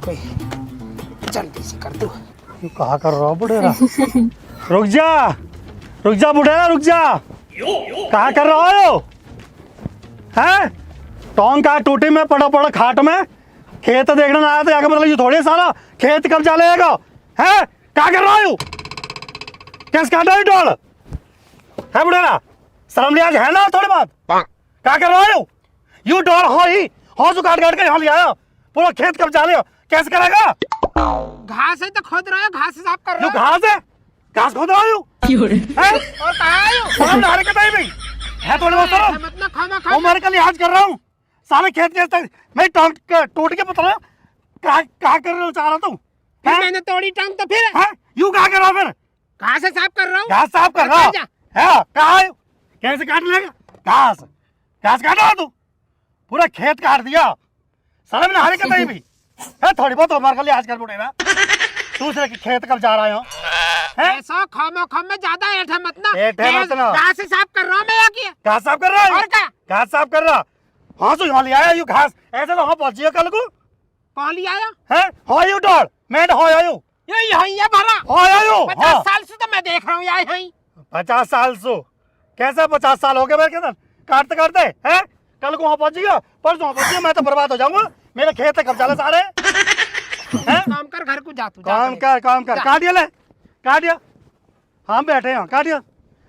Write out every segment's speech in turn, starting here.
कोई जल्दी से कर दो। तू कहा कर रहा बुढ़ेरा? रुक जा बुढ़ेरा, रुक जा। कहा कर रहा हो? हैं? टोंग का टूटी में पड़ा पड़ा खाट में खेत देखने ना आया तो आगे मतलब ये थोड़े सारा खेत कब्जा लेगा। हैं? क्या कर रहा हो? कैसे काटा है डोल? है बुढ़ेरा? शर्म लिहाज है ना थोड़ी बात? क्या कर रहा हो? यू डोल हो जो काट काट के यहाँ ले आया, पूरा खेत कब्जा लिया, कैसे करेगा? घास है तो खोद रहा है, घास साफ कर रहा यू घास है? घास खोद रहा हूँ? और कहाँ आयो? शर्म हरकत है भाई, है थोड़ी बहुत शर्म। मतलब खाना उम्र का लिहाज कर रहा हूँ, सारे खेत के तक मैं टोट के बता रहा हूँ। क्या कर रहा हूँ चाह रहा तू? मैंने तोड़ी टांग तो फिर यू क्या कर रहा फिर? घास से साफ कर रहा हूँ। घास साफ कर रहा है? कहाँ है? कैसे काट लेगा घास काटा तू? पूरा खेत काट दिया। शर्म ना हरकत है भाई, है थोड़ी बहुत उम्र का लिहाज कर बुढ़ेरा। दूसरे के खेत कब जा रहा हूँ? ऐसा खामो खाम में ज्यादा ऐठा मत ना। घास से साफ कर रहा हूँ मैं आके। घास साफ कर रहा है? और क्या? घास साफ कर रहा? हाँ तो यहाँ ले आया यू घास, ऐसे तो हाँ पहुंची कल को। कौन ले आया? है हाँ यू डॉल, मैं हाँ आयु ये भरा हाँ आयु 50 साल से तो मैं देख रहा हूँ यही। 50 साल से कैसा 50 साल हो गए मेरे के काटते काटते हैं? कल को वहाँ पहुंचिएगा, परसों वहाँ पहुंचिएगा, मैं तो बर्बाद हो जाऊंगा। मेरे खेत तक कब्जा ले सारे। काम कर, घर को जा तू। काम कर काटिया ले, काटिया। हम बैठे हैं, काटिया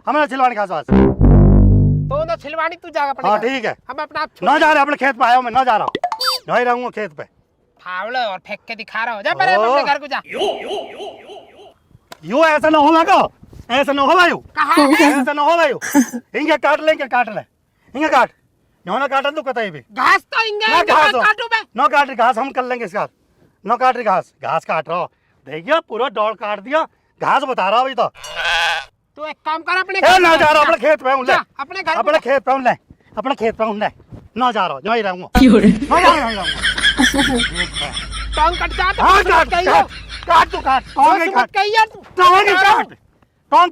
हमारा छिलवानी खास वास तो ना छिलवानी तू जागा पड़ेगा। हाँ ठीक है, हम अपना ना जा रहे अपने खेत पे आया हूँ मैं, ना जा रहा हूँ, नहीं रहूंगा खेत पे। फावड़े और फेंक के दिखा रहा हो, जा पहले अपने घर को जा। यू ऐसा ना होगा को, ऐसा ना हो भाई, कहाँ है? ऐसा ना हो भाई। इनके काट ले, इनके काट ले, इनके काट यहाँ ना काटन तो कतई भी घास तो इंगे ना घास काटू मैं। ना काट रही घास, हम कर लेंगे इसका। ना काट रही घास काट रहा हो, देखिए पूरा डोल काट दिया, घास बता रहा अभी तो। तू एक काम कर, अपने ना जा रहा अपने खेत पे हूँ, अपने घर अपने खेत पे हूँ, अपने खेत पे हूँ, ना जा रहा हूँ, यहीं रहूंगा। टांग कट जा। हाँ काट तू काट टांग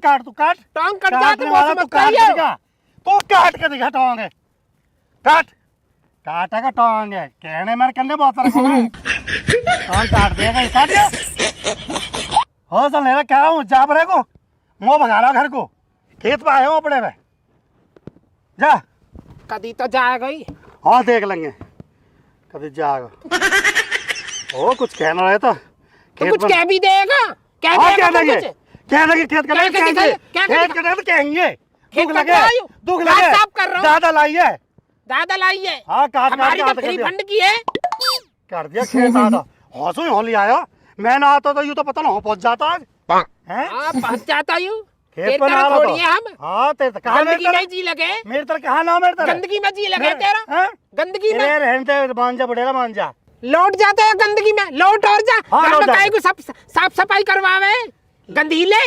काट तू काट टांग कट जा तो वाला तू काट देगा, तू काट के दिखा टांग है, काटेगा टांग है, कहने मेरे करने बहुत सारे टांग काट देगा, काट दिया हो सर मेरा कह रहा हूँ जा पड़े को मुँह भगा रहा घर को, खेत पे आए हो अपने में जा। कदी तो जाएगा ही। हाँ देख लेंगे कभी जाएगा। ओ कुछ कहना रहे तो कुछ कह भी देगा, क्या देंगे खेत करेंगे तो कहेंगे दुख लगे दादा लाइए। हाँ काट फ्री फंड की है, कर दिया खेत आधा हौसू होली आया, मैं ना आता तो यूँ तो पता ना हो पहुंच जाता आज पहुंच जाता यूँ खेत पर ना थोड़ी है हम। हाँ तेरे गंदगी में जी लगे, मेरे तरह कहाँ ना मेरे तरह गंदगी में जी लगे तेरा, गंदगी में रहते मान जा बुढ़ेरा मान जा, लौट जाते हैं गंदगी में, लौट और जा। हाँ, काहे को साफ सफाई करवावे गंदीले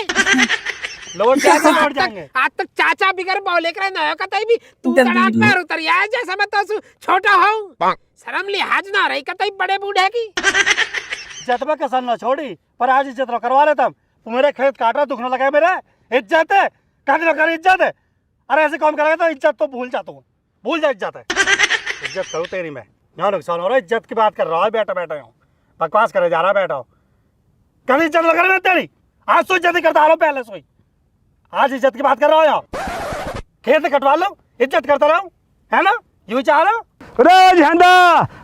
लौट जाएंगे। आज तक चाचा बिगर बोले कर ना कतई भी तू तड़ाक पर उतर या जैसा मैं तो छोटा हूं, शर्म लिहाज ना रही कतई बड़े बूढ़े की। इज्जत में कसर ना छोड़ी, पर आज इज्जत रो करवा लेता, तू मेरे खेत काट रहा दुख ना लगा मेरा, इज्जत है काट कर इज्जत है। अरे ऐसे काम करेगा तो इज्जत तो भूल जाता हूँ, भूल जा इज्जत है, इज्जत करूँ तेरी मैं, यहाँ नुकसान हो रहा है, इज्जत की बात कर रहा है, बैठा हूँ बकवास करे जा रहा बैठा हूँ, कल इज्जत लगा रही तेरी, आज तो इज्जत ही करता आ रहा हूँ पहले सोई, आज इज्जत की बात कर रहा हूँ, यहाँ खेत कटवा लो इज्जत करता रहा हूँ, है ना यूँ चाह रहा हूँ। अरे झंडा,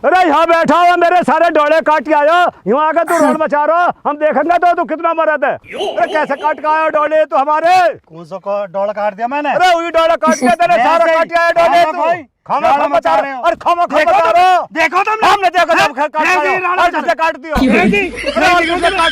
अरे यहाँ बैठा हुआ मेरे सारे डोले काट के आयो, यूँ आकर तू रोड मचा रहा, हम देखेंगे तो तू कितना मरद है। अरे कैसे काट के आयो डोले तू हमारे? कौन सा डोला काट दिया मैंने? अरे वही डोले काट के तेरे सारा काट के आयो डोले तू, खामा मचा रहे हो और खामा बता रहे हो। देखो तुमने, हमने देखो जब काट काट दिया, काट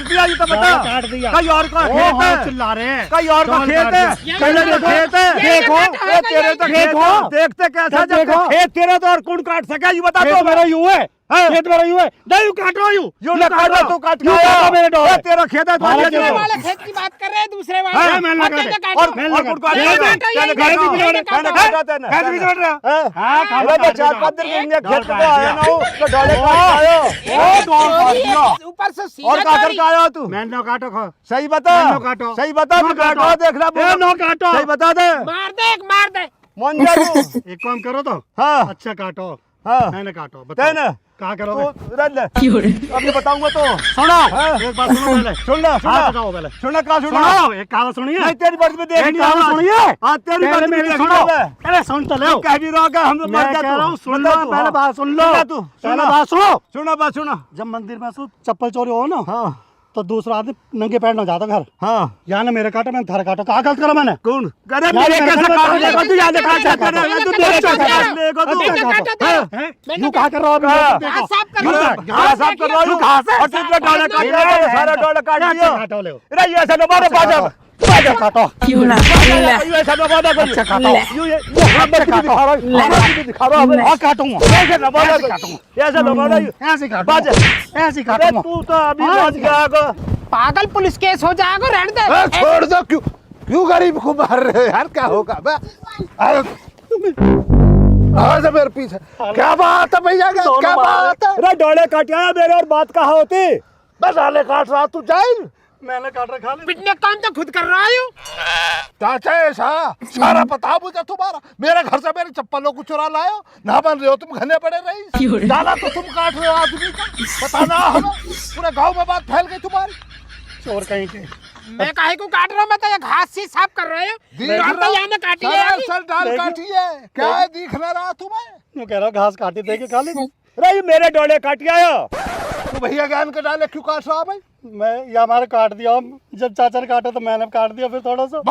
दिया ये तो बता, काट दिया कई और का खेत है, चिल्ला रहे हैं, कई और का खेत है, खेत है, देखो तेरे तो खेत देखते कैसा जब खेत तेरा तो और कौन काट सके ये बता दो। मेरा यूं है खेत मेरा यूं है, नहीं काट रहा हूं यूं ना काट रहा, तू काट के मेरे डोले, तेरा खेत है दूसरे वाले खेत की बात कर रहे हैं, दूसरे वाले मैं ना काटे और कौन काट हां खाना तो 4-5 दिन के लिए खेत को आया ना तो डोले काट आयो, ओ डोल काट दिया ऊपर से सीधा और काकर का आया तू? मैं ना काटो खा, सही बता, काटो सही बता, तू काटो देखना ए नो काटो, सही बता दे, मार दे मन जा तू। एक काम करो तो हाँ अच्छा काटो, हाँ मैंने काटो तेन कहा करोगे? अभी बताऊंगा तो सुनो, एक बात सुनो पहले। सुनना हाथ सुनना उठाओ पहले। सुनना कहा सुनना सुनो, एक कहावत सुनिए। नहीं तेरी बात में देख एक नहीं कहावत रहा सुनिए। हाँ तेरी पहले बात में मेरी देख सुनो। नहीं अरे सुन तो लो। कह भी रहा होगा हम मैं कह रहा हूँ सुन लो, पहले बात सुन लो। तू पहले बात सुनो। सुना बात सुना। जब मंदिर में चप्पल चोरी हो ना, हाँ तो दूसरा आदमी नंगे पैर न जाता घर। हाँ यहाँ ना मेरे काटा, मैंने थारा काटा। कहा गलत करा मैंने? कौन अरे यार, मेरे मेरे कैसे घर में काट काट लेगा तू? याद काट अच्छा कर रहा है तू, अच्छा मेरे अच्छा कैसे अच्छा काट लेगा तू? अच्छा काटा था। हैं? यूं कहा कर रहा हूँ हाँ। अभी? घास साफ कर यूं रहा कहा- घास साफ कर रहा हूँ घास है। और तू तो डोले काट लिया, सारा डोले काट अच्छा दिया। काटो ले। अरे ये ऐसा न मारो बाजा अच्छा काटो। ये ऐसा न मारो अच्छा काटो। ये मोहब्बत की दिखा रहा है, मोहब्बत की दिखा रहा है। और काटूंगा। ऐसे न मारो ऐसे काटूंगा। ऐसे न मारो ऐसे काटूंगा। बाजा ऐसे अरे काटूंगा। तू तो अभी हाँ। बच गया आगा। पागल पुलिस केस हो जाएगा, रहने दे। ए, छोड़ दो। क्यों क्यों गरीब को मार रहे हो यार? क्या होगा बे? आवाज है मेरे पीछे। क्या बात है भैया? क्या बात है? अरे डोले काट आया मेरे और बात कहाँ होती? मैं डाले काट रहा, तू जाइल मैंने काट रखा ले। पिटने काम तो खुद कर रहा हूँ। चाचा ऐसा सारा पता मुझे तुम्हारा। मेरे घर से मेरी चप्पलों को चुरा लाए हो, ना बन रहे हो तुम घने पड़े रही। डाला तो तुम काट रहे हो आदमी का, पता ना हमें। पूरे गांव में बात फैल गई तुम्हारी। चोर कहीं के। मैं काहे को काट रहा हूँ? मैं तो ये घास सी साफ कर रहे हो। तो यहाँ ने काटी है अभी। सर डाल देखी। काटी है। क्या है, दिख ना रहा तुम्हें? यूं कह रहा हूँ घास काटी दे के खा ले। अरे ये मेरे डोले काट आया। तू भैया ज्ञान के डाले क्यों काट रहा भाई? मैं ये हमारे काट दिया। जब चाचा ने काटा तो मैंने काट दिया फिर थोड़ा सा।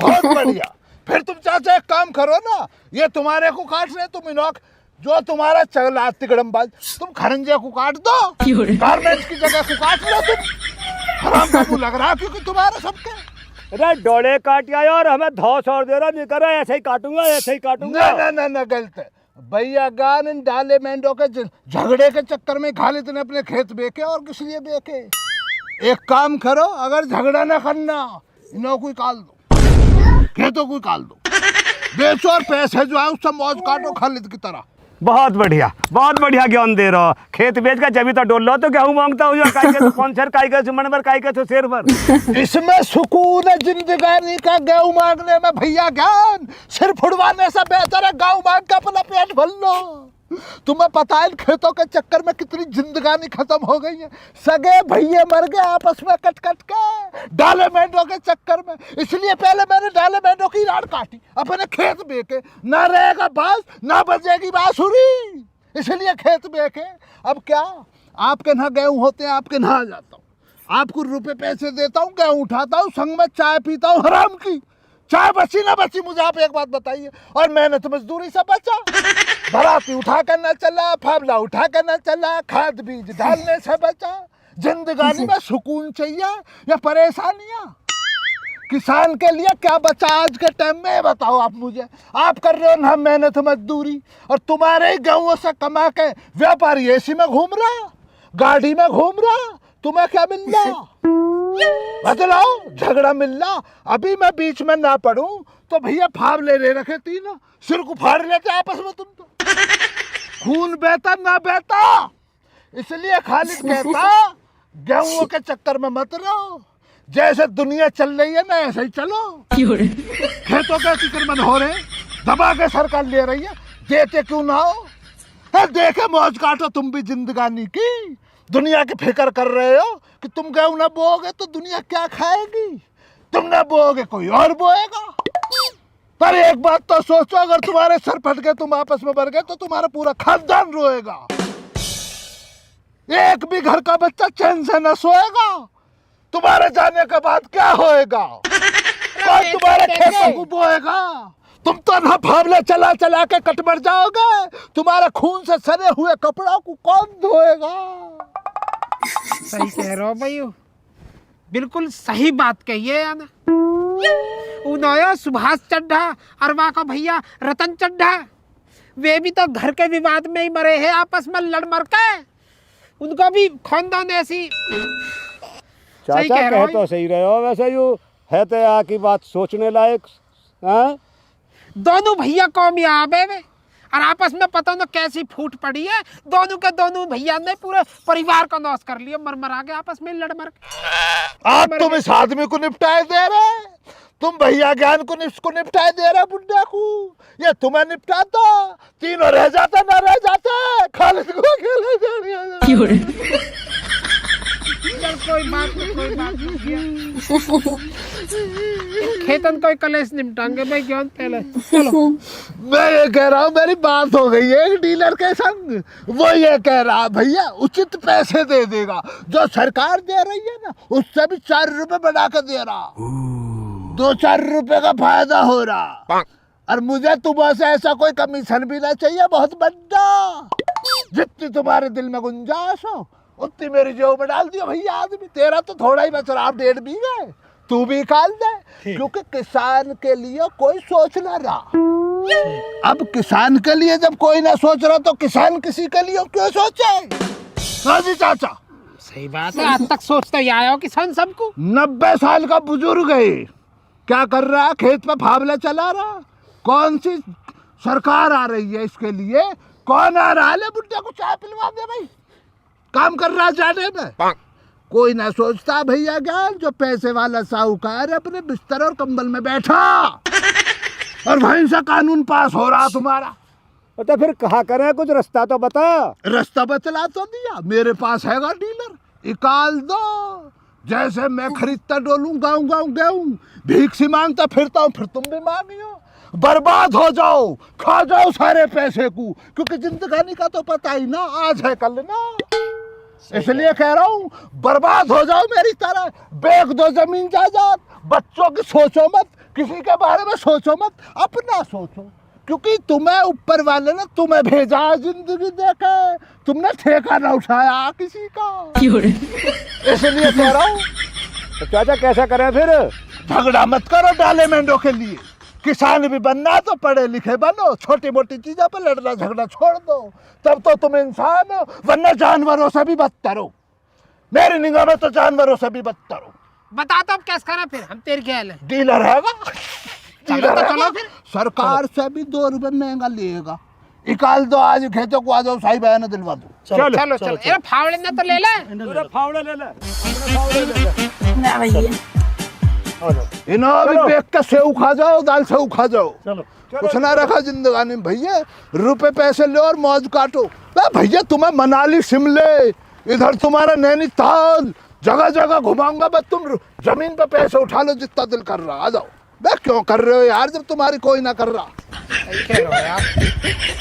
बहुत बढ़िया। फिर तुम चाचा एक काम करो ना, ये तुम्हारे को काट रहे, तुम इनोक जो तुम्हारा चगला तिगड़मबाज, तुम खरंजे को काट दो। गारमेंट्स की जगह को काट लो तुम। हराम का मुंह लग रहा है क्योंकि तुम्हारे सबके। अरे डोले काट आया और हमें धौ छोड़ दे रहा, नहीं कर रहा ऐसे ही काटूंगा, ऐसे ही काटूंगा। ना गलत है भैया। गान इन डाले मेंढों के झगड़े के चक्कर में खालिद ने अपने खेत बेचे और किस लिए बेचे? एक काम करो, अगर झगड़ा ना करना, इन्हों को काल दो, खेतों को काल दो, बेचो और पैसे जो है उससे मौज काटो खालिद की तरह। बहुत बढ़िया ज्ञान दे रहा हो। खेत बेच का जब तो डोल लो तो गेहूं मांगता हूँ। काय के कौन सर, काय के मन भर, काय के शेर भर। इसमें सुकून है जिंदगानी का गेहूं मांगने में भैया। ज्ञान सिर फुड़वाने से बेहतर है गेहूं मांग के अपना पेट भर लो। तुम्हें पता है खेतों के चक्कर में कितनी जिंदगानी खत्म हो गई है। सगे भैये मर गए आपस में कट के डाले मेंढों के चक्कर में। इसलिए पहले मैंने डाले मेंढों की राड काटी, अपने खेत बेचे। ना रहेगा बांस, ना बजेगी बांसुरी, इसलिए खेत बेचे। अब क्या आपके यहाँ गेहूं होते हैं, आपके यहाँ आ जाता हूँ, आपको रुपए पैसे देता हूँ, गेहूं उठाता हूँ, संग में चाय पीता हूँ हराम की। चाय बची ना बची मुझे आप एक बात बताइए। और मेहनत मजदूरी से बचा, बराती उठा कर न चला, फावला उठा कर न चला, खाद बीज डालने से बचा। जिंदगानी में सुकून चाहिए या परेशानियां? किसान के लिए क्या बचा आज के टाइम में, बताओ आप मुझे। आप कर रहे हो ना मेहनत मजदूरी, और तुम्हारे ही गेहूं से कमा के व्यापारी एसी में घूम रहा, गाड़ी में घूम रहा, तुम्हें क्या मिल रहा? बतलाओ, झगड़ा मिल रहा। अभी मैं बीच में ना पढ़ूं तो भैया फावले ले रखे तीनों, सिर को फाड़ लेते आपस में तुम तो। खून बहता ना बहता, इसलिए खालिद कहता गेहूं के चक्कर में मत रहो। जैसे दुनिया चल रही है ना ऐसे ही चलो। खेतों के अतिक्रमण हो रहे, दबा के सरकार ले रही है, देते क्यों ना हो? देखे मौज काटो तुम भी जिंदगानी की। दुनिया की फिक्र कर रहे हो कि तुम गेहूं ना बोओगे तो दुनिया क्या खाएगी? तुम ना बोओगे कोई और बोएगा। पर एक बात तो सोचो, अगर तुम्हारे सर फट गए, तुम आपस में बढ़ गए, तो तुम्हारा पूरा खानदान रोएगा। एक भी घर का बच्चा चैन से न सोएगा। तुम्हारे जाने के बाद क्या होएगा? कौन तुम्हारे खेतों को बोएगा? तुम तो ना फावले चला चला के कट मर जाओगे। तुम्हारे खून से सने हुए कपड़ों को कौन धोएगा? सही कह रहे हो भाई, बिल्कुल सही बात कही है यार। उन्होंने सुभाष चड्ढा और वहाँ का भैया रतन चड्ढा, वे भी तो घर के विवाद में ही मरे हैं, आपस में लड़ मर के। उनको भी खानदान ऐसी। सही चाचा कह रहे कह हो। तो सही रहे हो, वैसे यू है तो यहाँ की बात सोचने लायक। हाँ दोनों भैया कामयाब है वे, और आपस में पता न कैसी फूट पड़ी है। दोनों के दोनों भैया ने पूरे परिवार का नाश कर लिया, मर मरा के आपस में लड़ मर के। आप तुम इस आदमी को निपटाए दे रहे, तुम भैया ज्ञान को इसको निपटाए दे रहे बुड्ढे को, ये तुम्हें निपटाता, तीनों रह जाता ना रह जाते, खालिद को अकेले जाने चल कोई बात नहीं भैया। खेतन कोई कलेश निपटाएंगे भाई ज्ञान पहले चलो। मैं ये कह रहा हूँ मेरी बात हो गई है एक डीलर के संग, वो ये कह रहा भैया उचित पैसे दे देगा, जो सरकार दे रही है ना उससे भी 4 रुपए बढ़ा कर दे रहा, 2-4 रुपए का फायदा हो रहा। और मुझे तुम्हारे से ऐसा कोई कमीशन भी ना चाहिए बहुत बड़ा, जितनी तुम्हारे दिल में गुंजाइश हो उतनी मेरी जेब में डाल दियो भैया आदमी। तेरा तो थोड़ा ही बच रहा, 1.5 बीघे तू भी निकाल दे, क्योंकि किसान के लिए कोई सोच ना रहा। अब किसान के लिए जब कोई ना सोच रहा तो किसान किसी के लिए क्यों सोचे? हाँ जी चाचा सही बात है, आज तक सोचता ही आया हो किसान सबको। 90 साल का बुजुर्ग है, क्या कर रहा है? खेत में फावला चला रहा। कौन सी सरकार आ रही है इसके लिए? कौन आ रहा है? ले बुड्ढे को चाय पिलवा दे भाई, काम कर रहा जाने में। कोई ना सोचता भैया ज्ञान, जो पैसे वाला साहूकार है अपने बिस्तर और कंबल में बैठा और वहीं से कानून पास हो रहा तुम्हारा। तो फिर कहा करें, कुछ रास्ता तो बता। रास्ता बतला तो दिया, मेरे पास हैगा डीलर, निकाल दो। जैसे मैं खरीदता डोलूं गाँव गेहूं, भीख सी मांगता फिरता हूँ, फिर तुम भी मांगियो, बर्बाद हो जाओ, खा जाओ सारे पैसे को, क्योंकि जिंदगानी का तो पता ही ना आज है कल ना। इसलिए कह रहा हूँ बर्बाद हो जाओ मेरी तरह, बेच दो जमीन जायदाद, बच्चों की सोचो मत, किसी के बारे में सोचो मत, अपना सोचो, क्योंकि तुम्हें ऊपर वाले ने तुम्हें भेजा है जिंदगी देके, तुमने ठेका ना उठाया किसी का। इसलिए कह रहा हूँ तो चाचा कैसा करें फिर? झगड़ा मत करो डाले मेंढों के लिए, किसान भी बनना तो पढ़े लिखे बनो, छोटी मोटी चीजों पर लड़ना झगड़ा छोड़ दो, तब तो तुम इंसान हो, वरना जानवरों से भी बदतर हो। मेरी निगाह में तो जानवरों से भी बदतर हो। बता तो अब कैसे करना फिर, हम तेरे ख्याल है। डीलर है चलो तो चलो फिर। सरकार से भी 2 रुपए महंगा लेगा, निकाल दो आज खेतों को, आ जाओ साई बयान दिलवा दो। चलो चलो चलो, ये फावड़े ना तो ले ले, फावड़े ले ले, ना भैया इन्हों भी बेच के सेव खा जाओ, दाल सेव खा जाओ, चलो कुछ ना रखा जिंदगानी में भैया। रुपए पैसे लो और मौज काटो। भैया तुम्हें मनाली शिमले, इधर तुम्हारा नैनीताल, जगह जगह घुमाऊंगा मैं, तुम जमीन पे पैसे उठा लो जितना दिल कर रहा, आ जाओ। क्यों कर रहे हो यार जब तुम्हारी कोई ना कर रहा? सही कह रहे हो यार।